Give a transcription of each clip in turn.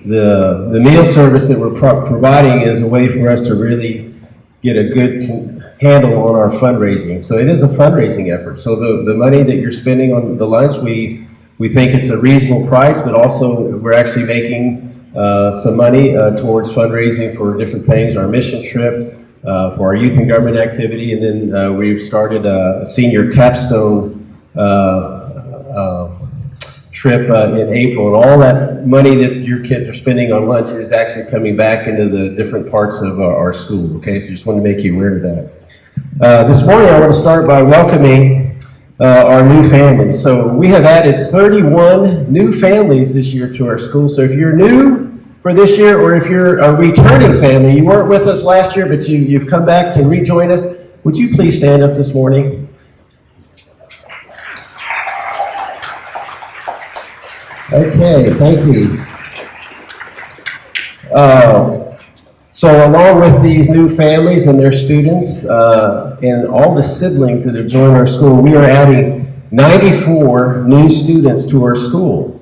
the meal service that we're providing is a way for us to really get a good handle on our fundraising. So it is a fundraising effort. So the money that you're spending on the lunch, we think it's a reasonable price, but also we're actually making some money towards fundraising for different things, our mission trip, for our youth and government activity, and then we've started a senior capstone trip in April, and all that money that your kids are spending on lunch is actually coming back into the different parts of our school, okay? So just want to make you aware of that. This morning I want to start by welcoming our new families. So we have added 31 new families this year to our school. So if you're new for this year, or if you're a returning family, you weren't with us last year, but you've come back to rejoin us, would you please stand up this morning? Okay, thank you. So along with these new families and their students and all the siblings that have joined our school, we are adding 94 new students to our school.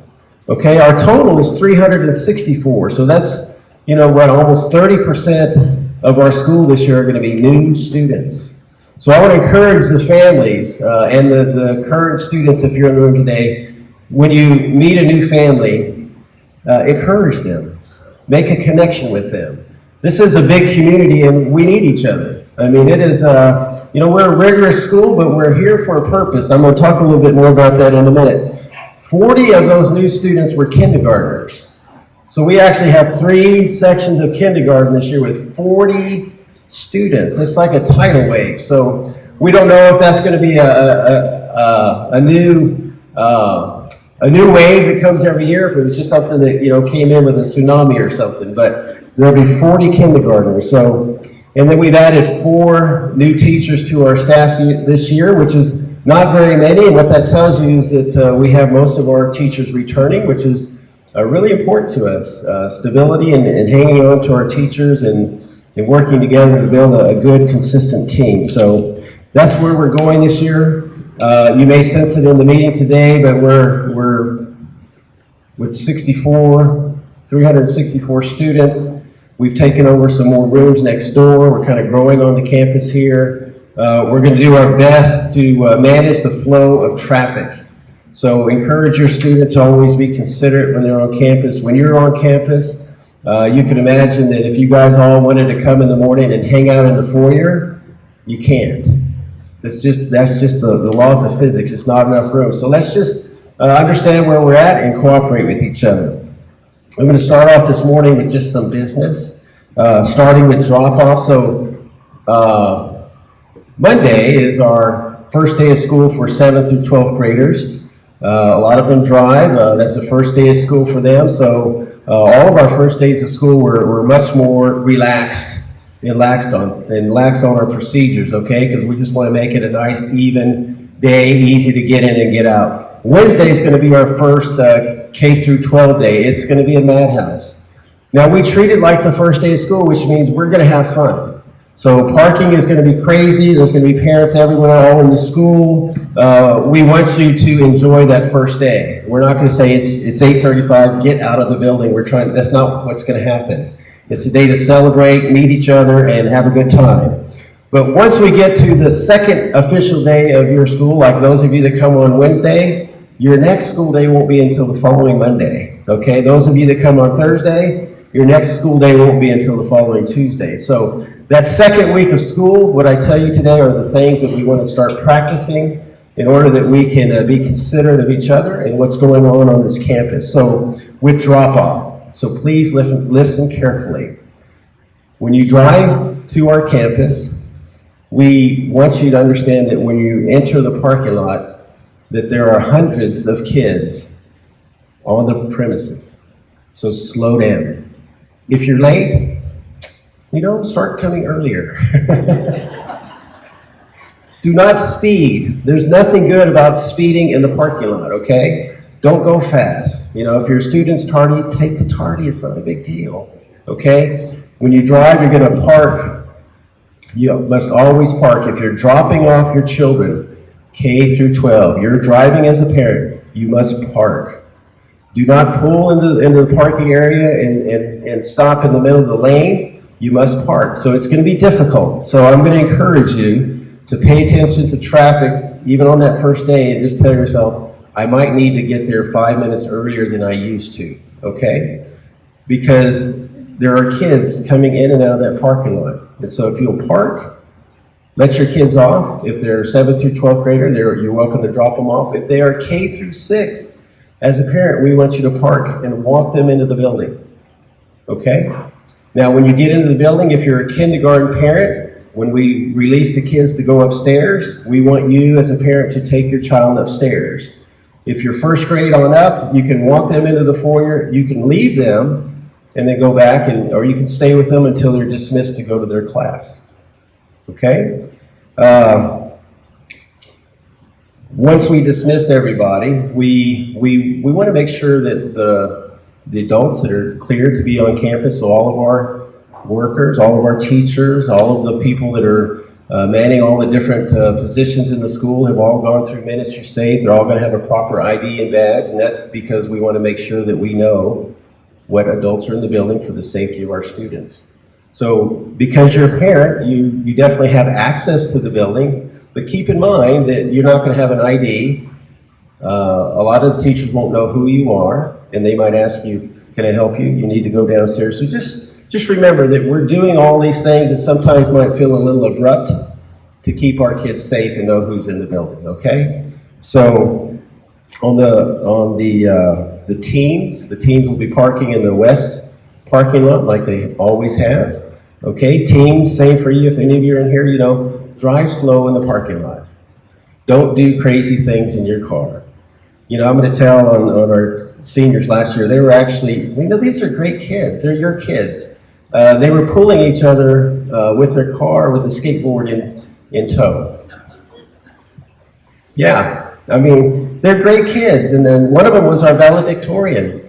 Okay, our total is 364, so that's, what, almost 30% of our school this year are going to be new students. So I want to encourage the families and the current students, if you're in the room today, when you meet a new family, encourage them. Make a connection with them. This is a big community and we need each other. I mean, it is, we're a rigorous school, but we're here for a purpose. I'm going to talk a little bit more about that in a minute. 40 of those new students were kindergartners. So we actually have 3 sections of kindergarten this year with 40 students. It's like a tidal wave. So we don't know if that's going to be a new wave that comes every year, if it was just something that came in with a tsunami or something. But there'll be 40 kindergartners. So, and then we've added 4 new teachers to our staff this year, which is not very many. And what that tells you is that we have most of our teachers returning, which is really important to us. Stability and hanging on to our teachers and working together to build a good, consistent team. So that's where we're going this year. You may sense it in the meeting today, but we're with 364 students. We've taken over some more rooms next door. We're kind of growing on the campus here. We're going to do our best to manage the flow of traffic. So encourage your students to always be considerate when they're on campus. When you're on campus, you can imagine that if you guys all wanted to come in the morning and hang out in the foyer, you can't. That's just the laws of physics. It's not enough room. So let's just understand where we're at and cooperate with each other. I'm going to start off this morning with just some business, starting with drop-off. So Monday is our first day of school for 7th through 12th graders. A lot of them drive. That's the first day of school for them. So all of our first days of school were much more relaxed and lax on our procedures, okay? Because we just want to make it a nice, even day, easy to get in and get out. Wednesday is going to be our first K through 12 day. It's going to be a madhouse. Now, we treat it like the first day of school, which means we're going to have fun. So parking is going to be crazy. There's going to be parents everywhere, all in the school. We want you to enjoy that first day. We're not going to say it's 8:35, get out of the building. That's not what's going to happen. It's a day to celebrate, meet each other, and have a good time. But once we get to the second official day of your school, like those of you that come on Wednesday, your next school day won't be until the following Monday, okay? Those of you that come on Thursday, your next school day won't be until the following Tuesday. So that second week of school, what I tell you today are the things that we want to start practicing in order that we can be considerate of each other and what's going on this campus. So with drop-off. So please listen carefully. When you drive to our campus, we want you to understand that when you enter the parking lot, that there are hundreds of kids on the premises. So slow down. If you're late, start coming earlier. Do not speed. There's nothing good about speeding in the parking lot, okay? Don't go fast. If your student's tardy, take the tardy. It's not a big deal, okay? When you drive, you're going to park. You must always park. If you're dropping off your children, K through 12, you're driving as a parent, you must park. Do not pull into the parking area and stop in the middle of the lane. You must park. So it's going to be difficult. So I'm going to encourage you to pay attention to traffic even on that first day and just tell yourself, I might need to get there 5 minutes earlier than I used to, okay? Because there are kids coming in and out of that parking lot. And so if you'll park, let your kids off. If they're 7th through 12th grader, you're welcome to drop them off. If they are K through 6, as a parent, we want you to park and walk them into the building, okay? Now, when you get into the building, if you're a kindergarten parent, when we release the kids to go upstairs, we want you as a parent to take your child upstairs. If you're first grade on up, you can walk them into the foyer, you can leave them, and then go back, or you can stay with them until they're dismissed to go to their class, okay? Once we dismiss everybody, we want to make sure that the adults that are cleared to be on campus, so all of our workers, all of our teachers, all of the people that are manning all the different positions in the school have all gone through Ministry Safe. They're all going to have a proper ID and badge, and that's because we want to make sure that we know what adults are in the building for the safety of our students. So because you're a parent, you definitely have access to the building, but keep in mind that you're not going to have an ID. A lot of the teachers won't know who you are, and they might ask you, can I help you? You need to go downstairs. So just remember that we're doing all these things that sometimes might feel a little abrupt to keep our kids safe and know who's in the building, okay? So on the teens will be parking in the west parking lot like they always have. Okay, teens, same for you. If any of you are in here, drive slow in the parking lot. Don't do crazy things in your car. I'm going to tell on our seniors last year, they were actually, these are great kids. They're your kids. They were pulling each other with their car with a skateboard in tow. Yeah, I mean, they're great kids. And then one of them was our valedictorian.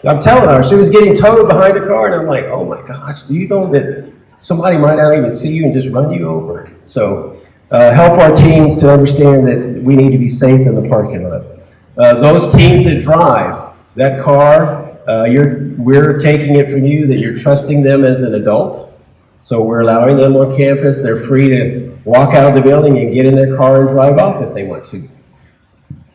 I'm telling her, she was getting towed behind a car, and I'm like, oh my gosh, do you know that somebody might not even see you and just run you over? So help our teens to understand that we need to be safe in the parking lot. Those teens that drive, that car, we're taking it from you that you're trusting them as an adult. So we're allowing them on campus. They're free to walk out of the building and get in their car and drive off if they want to.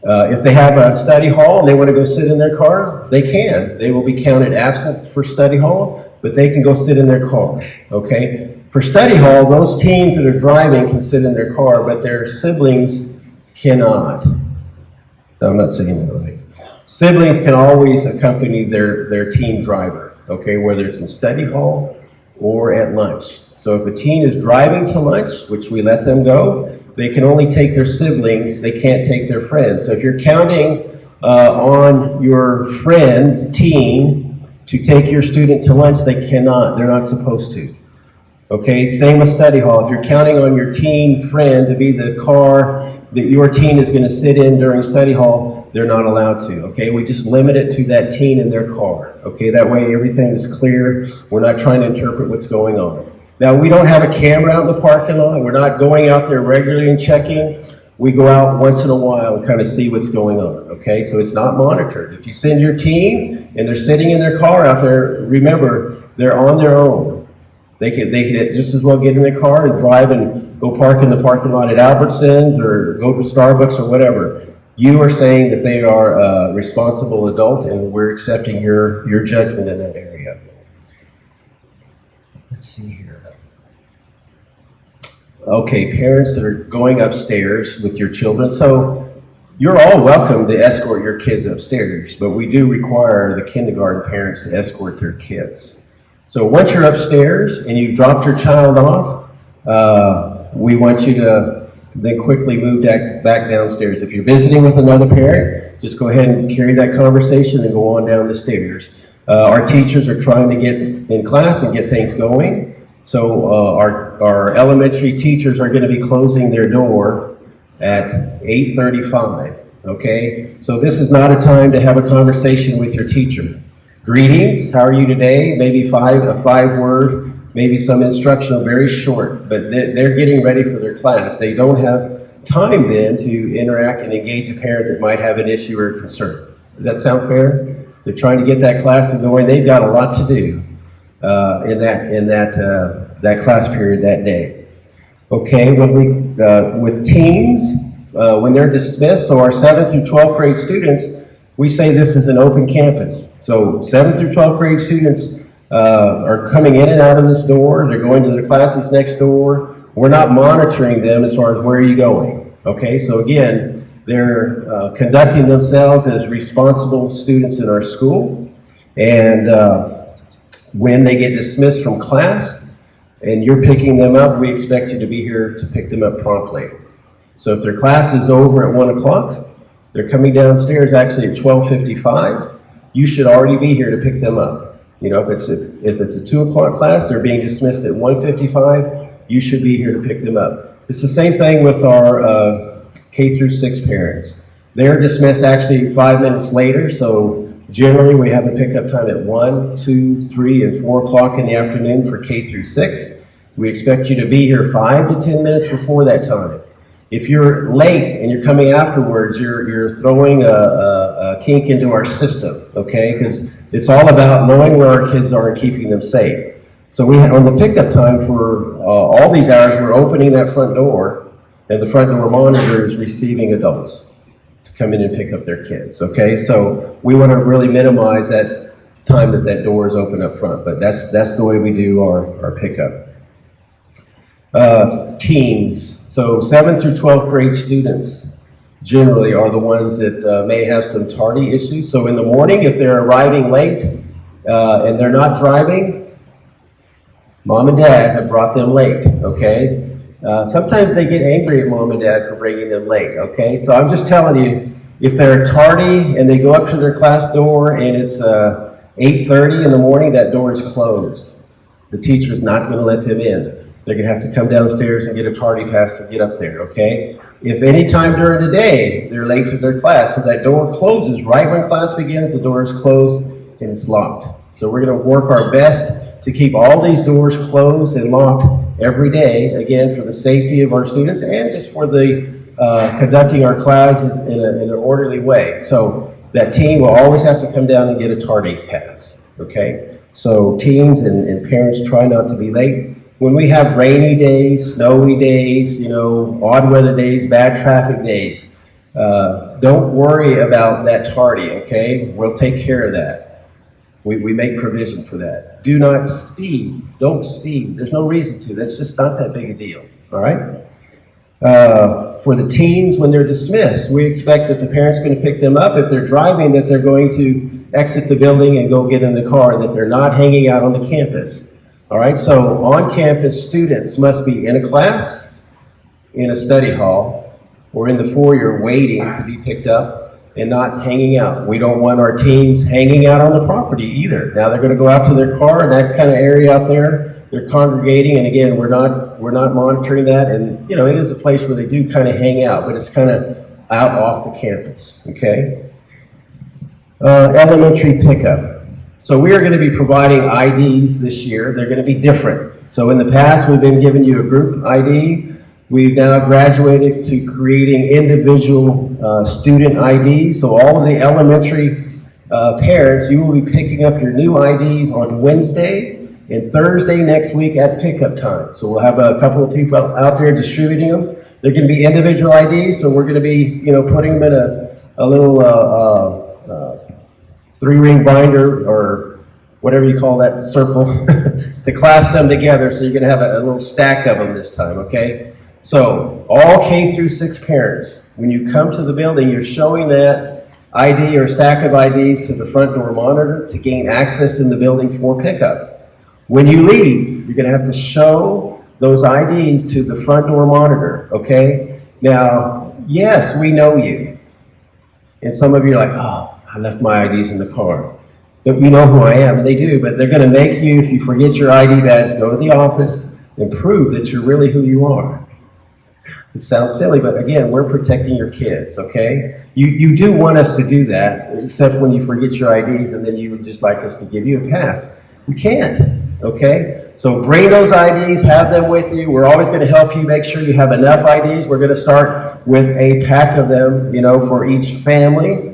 If they have a study hall and they want to go sit in their car, they can. They will be counted absent for study hall, but they can go sit in their car, okay? For study hall, those teens that are driving can sit in their car, but their siblings cannot. No, I'm not saying that right. Siblings can always accompany their teen driver, okay, whether it's in study hall or at lunch. So if a teen is driving to lunch, which we let them go, they can only take their siblings, they can't take their friends. So if you're counting on your friend, teen, to take your student to lunch, they cannot, they're not supposed to. Okay, same with study hall. If you're counting on your teen friend to be the car that your teen is going to sit in during study hall, they're not allowed to. Okay, we just limit it to that teen in their car. Okay, that way everything is clear. We're not trying to interpret what's going on. Now, we don't have a camera out in the parking lot. We're not going out there regularly and checking. We go out once in a while and kind of see what's going on, okay? So it's not monitored. If you send your teen and they're sitting in their car out there, remember, they're on their own. They can just as well get in their car and drive and go park in the parking lot at Albertsons or go to Starbucks or whatever. You are saying that they are a responsible adult, and we're accepting your judgment in that area. Let's see here. Okay, parents that are going upstairs with your children. So you're all welcome to escort your kids upstairs, but we do require the kindergarten parents to escort their kids. So once you're upstairs and you've dropped your child off, we want you to then quickly move back downstairs. If you're visiting with another parent, just go ahead and carry that conversation and go on down the stairs. Our teachers are trying to get in class and get things going. So our elementary teachers are going to be closing their door at 8:35, okay? So this is not a time to have a conversation with your teacher. Greetings, how are you today? Maybe a five-word, maybe some instructional, very short, but they're getting ready for their class. They don't have time then to interact and engage a parent that might have an issue or concern. Does that sound fair? They're trying to get that class going. They've got a lot to do in that class period that day. Okay, with teens, when they're dismissed, so our 7th through 12th grade students, we say this is an open campus. So 7th through 12th grade students are coming in and out of this door. They're going to their classes next door. We're not monitoring them as far as where are you going. Okay, so again, they're conducting themselves as responsible students in our school. And when they get dismissed from class and you're picking them up, we expect you to be here to pick them up promptly. So if their class is over at 1 o'clock, they're coming downstairs actually at 12:55, you should already be here to pick them up. You know, if it's a 2 o'clock class, they're being dismissed at 1:55, you should be here to pick them up. It's the same thing with our K through 6 parents. They're dismissed actually 5 minutes later, so generally we have a pickup time at 1, 2, 3, and 4 o'clock in the afternoon for K through 6. We expect you to be here 5 to 10 minutes before that time. If you're late and you're coming afterwards, you're throwing a kink into our system, okay? Because it's all about knowing where our kids are and keeping them safe. So on the pickup time for all these hours, we're opening that front door, and the front door monitor is receiving adults to come in and pick up their kids, okay? So we want to really minimize that time that door is open up front, but that's the way we do our pickup. Teens. So 7th through 12th grade students generally are the ones that may have some tardy issues. So in the morning, if they're arriving late and they're not driving, mom and dad have brought them late, okay? Sometimes they get angry at mom and dad for bringing them late, okay? So I'm just telling you, if they're tardy and they go up to their class door and it's 8:30 in the morning, that door is closed. The teacher's not going to let them in. They're going to have to come downstairs and get a tardy pass to get up there, okay? If any time during the day they're late to their class, so that door closes right when class begins, the door is closed and it's locked. So we're going to work our best to keep all these doors closed and locked every day, again, for the safety of our students and just for the conducting our classes in an orderly way. So that team will always have to come down and get a tardy pass, okay? So teens and parents try not to be late. When we have rainy days, snowy days, you know, odd weather days, bad traffic days, don't worry about that tardy, okay? We'll take care of that. We make provision for that. Do not speed. Don't speed. There's no reason to. That's just not that big a deal, all right? For the teens, when they're dismissed, we expect that the parent's going to pick them up. If they're driving, that they're going to exit the building and go get in the car, that they're not hanging out on the campus. All right, so on-campus students must be in a class, in a study hall, or in the foyer waiting to be picked up and not hanging out. We don't want our teens hanging out on the property either. Now they're going to go out to their car in that kind of area out there. They're congregating, and again, we're not monitoring that. And you know, it is a place where they do kind of hang out, but it's kind of out off the campus. Okay. Elementary pickup. So we are going to be providing IDs this year. They're going to be different. So in the past, we've been giving you a group ID. We've now graduated to creating individual student IDs. So all of the elementary parents, you will be picking up your new IDs on Wednesday and Thursday next week at pickup time. So we'll have a couple of people out there distributing them. They're going to be individual IDs, so we're going to be, you know, putting them in a little 3-ring binder or whatever you call that circle to clasp them together. So you're going to have a little stack of them this time, okay? So all K through 6 parents, when you come to the building, you're showing that ID or stack of IDs to the front door monitor to gain access in the building for pickup. When you leave, you're going to have to show those IDs to the front door monitor, okay? Now, yes, we know you. And some of you are like, oh, I left my IDs in the car. But you know who I am, and they do, but they're going to make you, if you forget your ID badge, go to the office and prove that you're really who you are. It sounds silly, but again, we're protecting your kids, okay? You do want us to do that, except when you forget your IDs and then you would just like us to give you a pass. We can't, okay? So bring those IDs, have them with you. We're always going to help you make sure you have enough IDs. We're going to start with a pack of them, for each family.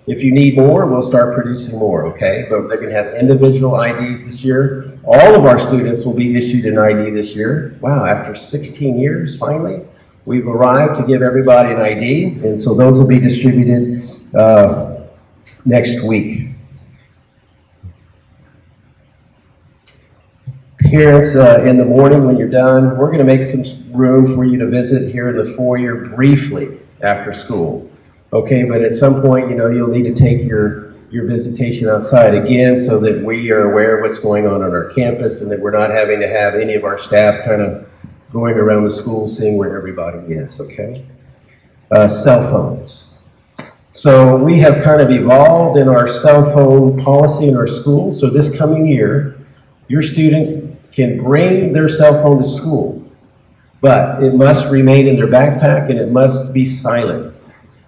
If you need more, we'll start producing more, okay? But they're gonna have individual IDs this year. All of our students will be issued an ID this year. Wow, after 16 years, finally, we've arrived to give everybody an ID, and so those will be distributed next week. Parents, in the morning when you're done, we're gonna make some room for you to visit here in the foyer briefly after school. Okay, but at some point, you'll need to take your visitation outside again so that we are aware of what's going on our campus and that we're not having to have any of our staff kind of going around the school seeing where everybody is, okay? Cell phones. So we have kind of evolved in our cell phone policy in our school. So this coming year, your student can bring their cell phone to school, but it must remain in their backpack and it must be silent.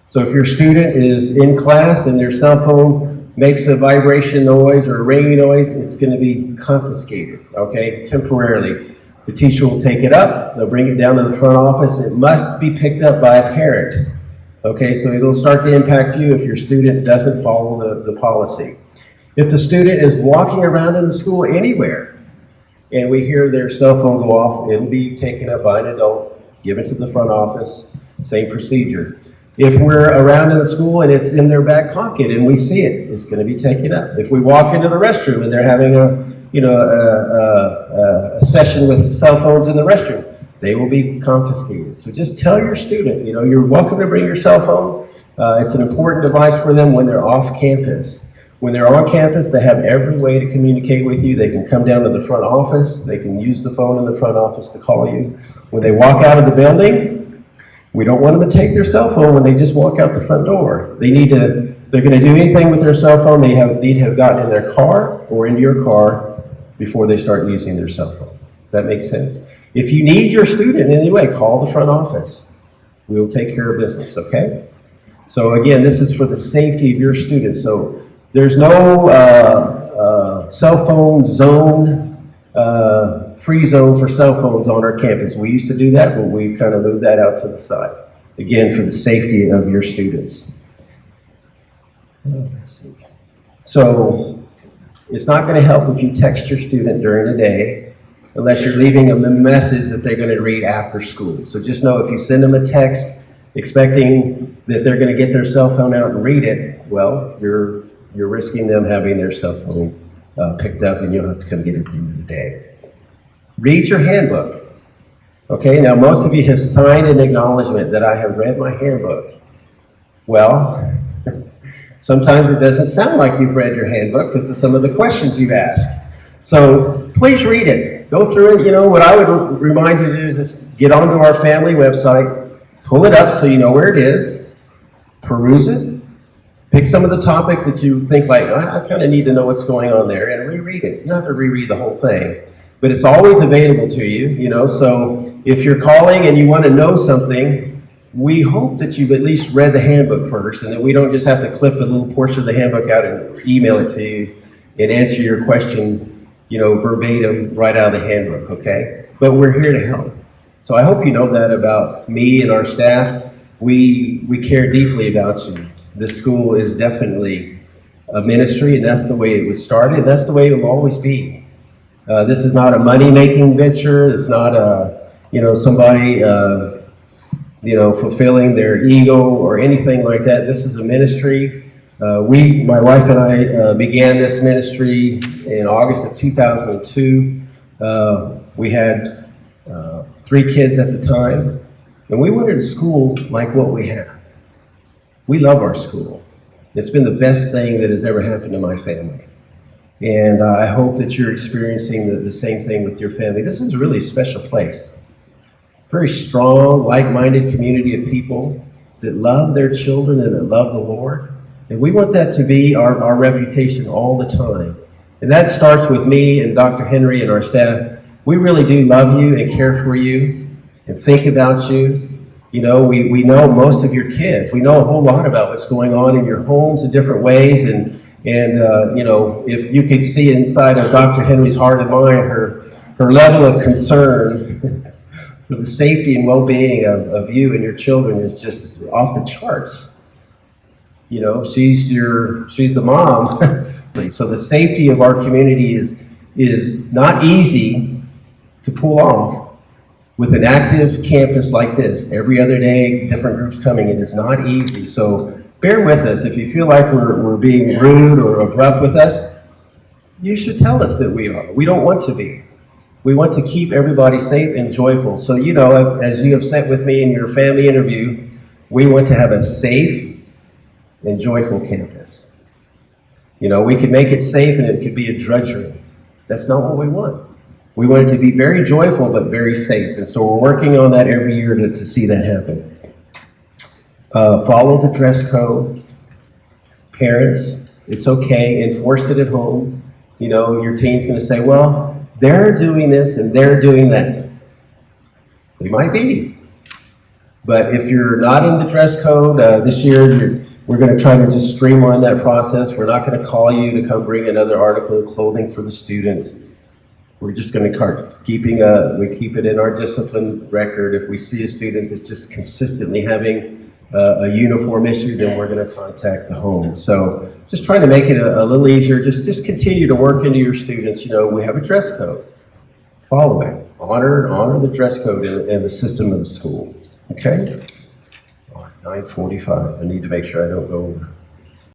So if your student is in class and their cell phone makes a vibration noise or a ringing noise, it's going to be confiscated, okay, temporarily. The teacher will take it up, they'll bring it down to the front office. It must be picked up by a parent, okay, so it'll start to impact you if your student doesn't follow the policy. If the student is walking around in the school anywhere and we hear their cell phone go off, it'll be taken up by an adult, given to the front office, same procedure. If we're around in the school and it's in their back pocket and we see it, it's going to be taken up. If we walk into the restroom and they're having a session with cell phones in the restroom, they will be confiscated. So just tell your student, you're welcome to bring your cell phone. It's an important device for them when they're off campus. When they're on campus, they have every way to communicate with you. They can come down to the front office. They can use the phone in the front office to call you. When they walk out of the building, we don't want them to take their cell phone when they just walk out the front door. They're going to do anything with their cell phone, they need to have gotten in their car or in your car before they start using their cell phone. Does that make sense? If you need your student in any way, call the front office. We'll take care of business, okay? So again, this is for the safety of your students. So there's no cell phone zone, free zone for cell phones on our campus. We used to do that, but we've kind of moved that out to the side. Again, for the safety of your students. Let's see. So it's not going to help if you text your student during the day unless you're leaving them a message that they're going to read after school. So just know if you send them a text expecting that they're going to get their cell phone out and read it, well, you're risking them having their cell phone picked up and you'll have to come get it at the end of the day. Read your handbook. Okay, now most of you have signed an acknowledgement that I have read my handbook. Well, sometimes it doesn't sound like you've read your handbook because of some of the questions you've asked. So please read it. Go through it. What I would remind you to do is just get onto our family website, pull it up so you know where it is, peruse it, pick some of the topics that you think like, I kind of need to know what's going on there, and reread it. You don't have to reread the whole thing, but it's always available to you, so if you're calling and you want to know something, we hope that you've at least read the handbook first and that we don't just have to clip a little portion of the handbook out and email it to you and answer your question, verbatim right out of the handbook, okay? But we're here to help. So I hope you know that about me and our staff. We care deeply about you. This school is definitely a ministry, and that's the way it was started, and that's the way it will always be. This is not a money-making venture. It's not somebody, fulfilling their ego or anything like that. This is a ministry. My wife and I began this ministry in August of 2002. We had 3 kids at the time, and we wanted a school like what we have. We love our school. It's been the best thing that has ever happened to my family. And I hope that you're experiencing the same thing with your family. This is a really special place. Very strong, like-minded community of people that love their children and that love the Lord. And we want that to be our reputation all the time. And that starts with me and Dr. Henry and our staff. We really do love you and care for you and think about you. We know most of your kids. We know a whole lot about what's going on in your homes in different ways. And if you could see inside of Dr. Henry's heart and mind, her level of concern for the safety and well-being of you and your children is just off the charts. You know, she's the mom. So the safety of our community is not easy to pull off with an active campus like this. Every other day, different groups coming. It is not easy. So bear with us. If you feel like we're being rude or abrupt with us, you should tell us that we are. We don't want to be. We want to keep everybody safe and joyful. So, you know, as you have said with me in your family interview, we want to have a safe and joyful campus. You know, we could make it safe and it could be a drudgery. That's not what we want. We want it to be very joyful but very safe. And so we're working on that every year to see that happen. Follow the dress code. Parents, it's okay. Enforce it at home. You know, your teen's going to say, well, they're doing this and they're doing that. They might be. But if you're not in the dress code, this year we're going to try to just streamline that process. We're not going to call you to come bring another article of clothing for the students. We're just going to keep it in our discipline record. If we see a student that's just consistently having a uniform issue, then we're going to contact the home. So just trying to make it a little easier. Just continue to work into your students. You know, we have a dress code. Follow it. Honor the dress code and the system of the school. Okay? 9:45. I need to make sure I don't go over.